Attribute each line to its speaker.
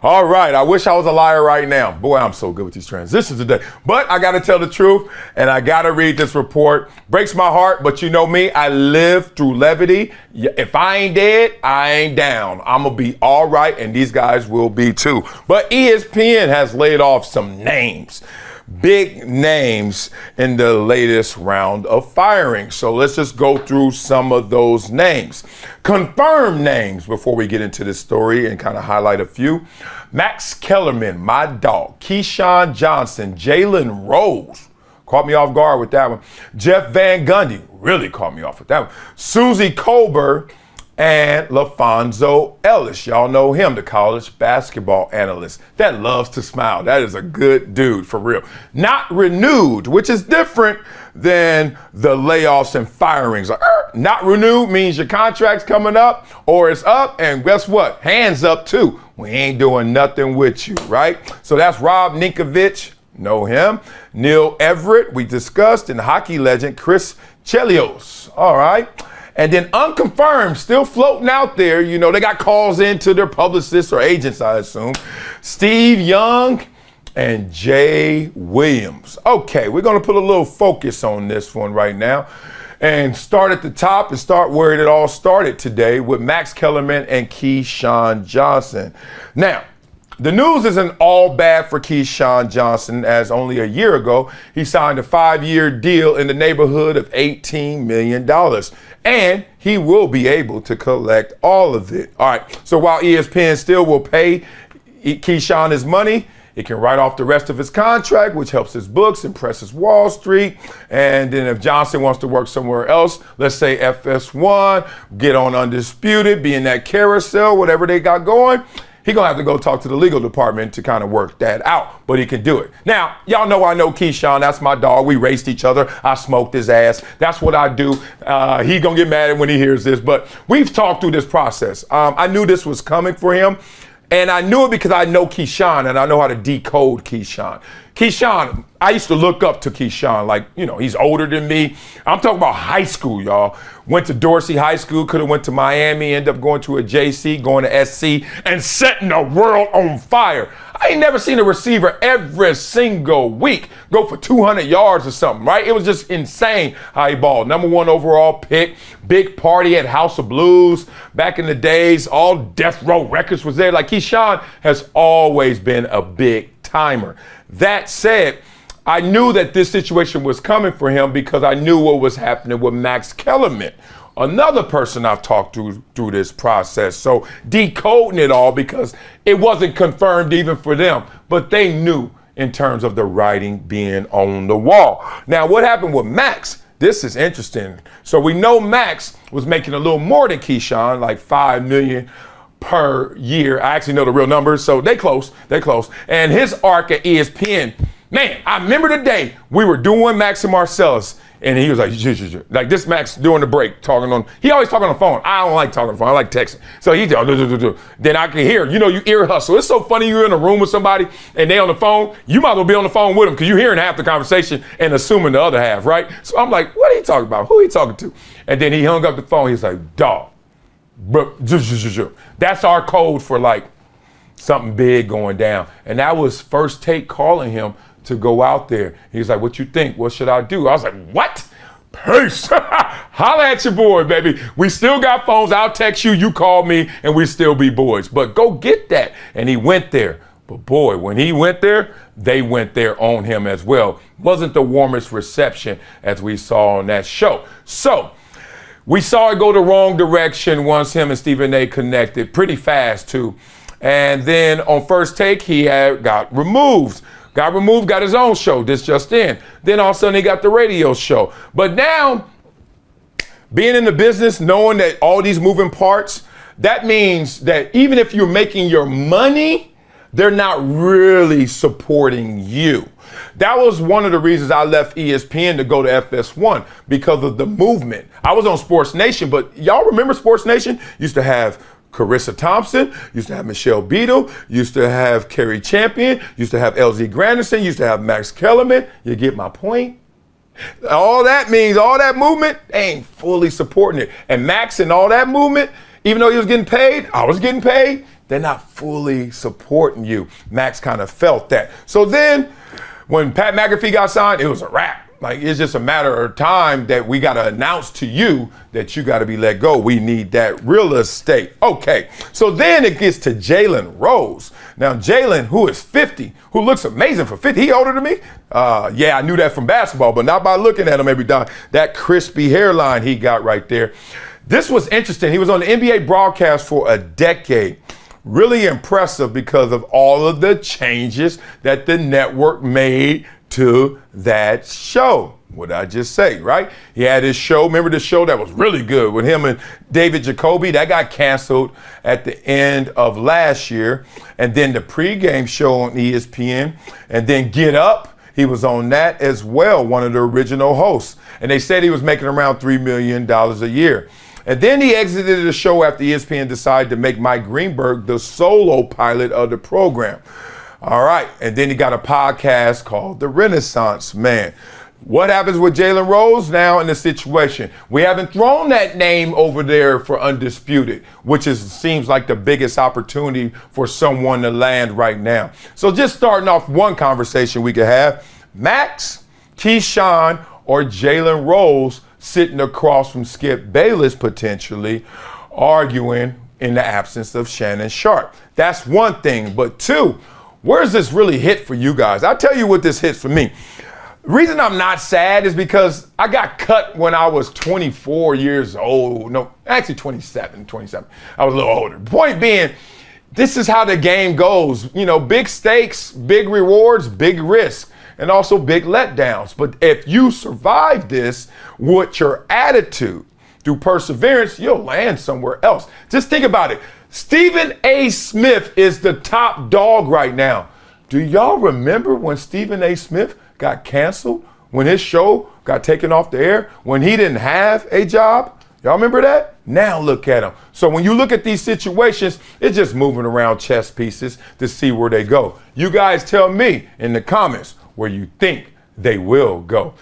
Speaker 1: All right, I wish I was a liar right now. Boy, I'm so good with these transitions today. But I got to tell the truth, and I got to read this report. Breaks my heart, but you know me, I live through levity. If I ain't dead, I ain't down. I'm going to be all right, and these guys will be too. But ESPN has laid off some names. Big names in the latest round of firing. So let's just go through some of those names. Confirmed names before we get into this story and kind of highlight a few. Max Kellerman, my dog. Keyshawn Johnson, Jalen Rose. Caught me off guard with that one. Jeff Van Gundy really caught me off with that one. Susie Colbert and LaFonso Ellis. Y'all know him, the college basketball analyst that loves to smile. That is a good dude, for real. Not renewed, which is different than the layoffs and firings. Not renewed means your contract's coming up or it's up, and guess what? Hands up too. We ain't doing nothing with you, right? So that's Rob Ninkovich. Know him. Neil Everett, we discussed, and hockey legend Chris Chelios. All right. And then unconfirmed, still floating out there. You know, they got calls into their publicists or agents, I assume. Steve Young and Jay Williams. Okay, we're going to put a little focus on this one right now and start at the top and start where it all started today with Max Kellerman and Keyshawn Johnson. Now, the news isn't all bad for Keyshawn Johnson, as only a year ago, he signed a 5-year deal in the neighborhood of $18 million. And he will be able to collect all of it. All right, so while ESPN still will pay Keyshawn his money, it can write off the rest of his contract, which helps his books, impresses Wall Street. And then if Johnson wants to work somewhere else, let's say FS1, get on Undisputed, be in that carousel, whatever they got going, he's going to have to go talk to the legal department to kind of work that out, but he can do it. Now, y'all know I know Keyshawn. That's my dog. We raced each other. I smoked his ass. That's what I do. He's going to get mad when he hears this, but we've talked through this process. I knew this was coming for him, and I knew it because I know Keyshawn, and I know how to decode Keyshawn. Keyshawn, I used to look up to Keyshawn, like, you know, he's older than me. I'm talking about high school, y'all. Went to Dorsey High School, could have went to Miami, ended up going to a JC, going to SC, and setting the world on fire. I ain't never seen a receiver every single week go for 200 yards or something, right? It was just insane how he balled. #1 overall pick, big party at House of Blues. Back in the days, all Death Row Records was there. Like, Keyshawn has always been a big timer. That said, I knew that this situation was coming for him because I knew what was happening with Max Kellerman, another person I've talked to through this process. So decoding it all because it wasn't confirmed even for them, but they knew in terms of the writing being on the wall. Now, what happened with Max? This is interesting. So we know Max was making a little more than Keyshawn, like $5 million per year. I actually know the real numbers, so they close. And his arc at ESPN, man, I remember the day we were doing Max and Marcellus, and he was like this Max during the break, he always talking on the phone. I don't like talking on the phone, I like texting. So he then I can hear, you know, you ear hustle. It's so funny, you're in a room with somebody and they on the phone, you might as well be on the phone with them because you're hearing half the conversation and assuming the other half, right? So I'm like, what are you talking about? Who are you talking to? And then he hung up the phone, he's like, dog. That's our code for like something big going down. And that was First Take calling him to go out there. He's like, what you think? What should I do? I was like, what? Peace. Holla at your boy, baby. We still got phones. I'll text you. You call me and we still be boys. But go get that. And he went there. But boy, when he went there, they went there on him as well. Wasn't the warmest reception as we saw on that show. So we saw it go the wrong direction once him and Stephen A connected pretty fast too. And then on First Take, he got removed, got his own show, this just in. Then all of a sudden he got the radio show. But now, being in the business, knowing that all these moving parts, that means that even if you're making your money, they're not really supporting you. That was one of the reasons I left ESPN to go to FS1 because of the movement. I was on Sports Nation, but y'all remember Sports Nation? Used to have Carissa Thompson, used to have Michelle Beadle, used to have Kerry Champion, used to have LZ Granderson, used to have Max Kellerman. You get my point? All that means, all that movement, they ain't fully supporting it. And Max and all that movement, even though he was getting paid, I was getting paid, they're not fully supporting you. Max kind of felt that. So then when Pat McAfee got signed, it was a wrap. Like, it's just a matter of time that we got to announce to you that you got to be let go. We need that real estate. Okay, so then it gets to Jalen Rose. Now, Jalen, who is 50, who looks amazing for 50. He older than me? Yeah, I knew that from basketball, but not by looking at him every time. That crispy hairline he got right there. This was interesting. He was on the NBA broadcast for a decade. Really impressive because of all of the changes that the network made to that show. What did I just say, right? He had his show. Remember the show that was really good with him and David Jacoby? That got canceled at the end of last year. And then the pregame show on ESPN. And then Get Up, he was on that as well, one of the original hosts. And they said he was making around $3 million a year. And then he exited the show after ESPN decided to make Mike Greenberg the solo pilot of the program. All right, and then he got a podcast called The Renaissance Man. What happens with Jalen Rose now in the situation? We haven't thrown that name over there for Undisputed, which seems like the biggest opportunity for someone to land right now. So just starting off one conversation we could have, Max, Keyshawn, or Jalen Rose sitting across from Skip Bayless potentially arguing in the absence of Shannon Sharpe. That's one thing, but two, where's this really hit for you guys? I'll tell you what this hits for me. The reason I'm not sad is because I got cut when I was 24 years old. No, actually 27. I was a little older. Point being, this is how the game goes. You know, big stakes, big rewards, big risk, and also big letdowns. But if you survive this with your attitude, through perseverance, you'll land somewhere else. Just think about it. Stephen A. Smith is the top dog right now. Do y'all remember when Stephen A. Smith got canceled? When his show got taken off the air? When he didn't have a job? Y'all remember that? Now look at him. So when you look at these situations, it's just moving around chess pieces to see where they go. You guys tell me in the comments where you think they will go.